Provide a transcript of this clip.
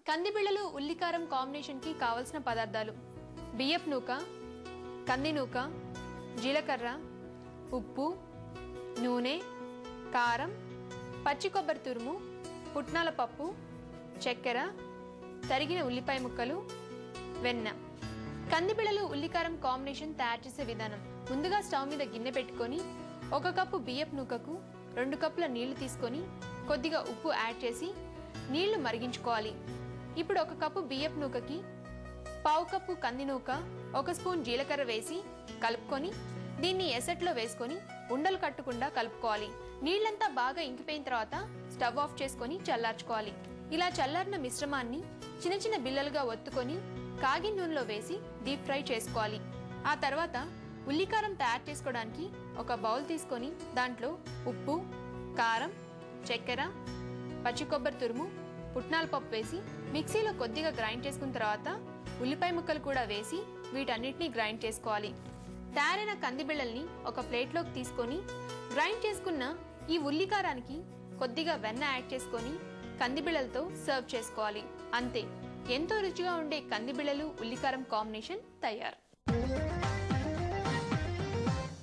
కందిబిళ్ళలు ఉల్లికారం combination కి కావలసిన పదార్థాలు: బియ్యపు నూక, కంది నూక, జీలకర్ర, ఉప్పు, నూనె, కారం, పచ్చి కొబ్బరి తురుము, పుట్నాల పప్పు, చక్కెర, తరిగిన ఉల్లిపాయ ముక్కలు, వెన్న. కందిబిళ్ళలు ఉల్లికారం కాంబినేషన్ తయారు చేసే విధానం: ముందుగా స్టవ్ మీద గిన్నె పెట్టుకొని 1 కప్పు బియ్యపు నూకకు 2 కప్పుల నీళ్లు తీసుకొని కొద్దిగా ఉప్పు యాడ్ చేసి నీళ్లు మరిగించుకోవాలి. ఇప్పుడు 1 కప్పు బియ్యపు నూకకి 1/2 కప్పు కంది నూక, 1 స్పూన్ జీలకర్ర వేసి కలుపుకొని దీన్ని ఎసట్లో వేసుకొని ఉండలు కట్టకుండా కలుపుకోవాలి. నీళ్లంతా బాగా ఇంకిపోయిన తర్వాత స్టవ్ ఆఫ్ చేసుకొని చల్లార్చుకోవాలి. ఇలా చల్లారిన మిశ్రమాన్ని చిన్న చిన్న బిళ్ళలుగా ఒత్తుకొని కాగిన నూనెలో వేసి డీప్ ఫ్రై చేసుకోవాలి. ఆ తర్వాత ఉల్లికారం తయారు చేసుకోవడానికి ఒక బౌల్ తీసుకొని దాంట్లో ఉప్పు, కారం, చక్కెర, పచ్చి కొబ్బరి తురుము, పుట్నాల పప్పు వేసి మిక్సీలో కొద్దిగా గ్రైండ్ చేసుకున్న తర్వాత ఉల్లిపాయ ముక్కలు కూడా వేసి వీటన్నిటిని గ్రైండ్ చేసుకోవాలి. తయారైన కందిబిళ్ళల్ని ఒక ప్లేట్లోకి తీసుకొని గ్రైండ్ చేసుకున్న ఈ ఉల్లికారానికి కొద్దిగా వెన్న యాడ్ చేసుకొని కందిబిళ్ళలతో సర్వ్ చేసుకోవాలి. అంతే, ఎంతో రుచిగా ఉండే కందిబిళ్ళలు ఉల్లికారం కాంబినేషన్ తయారు.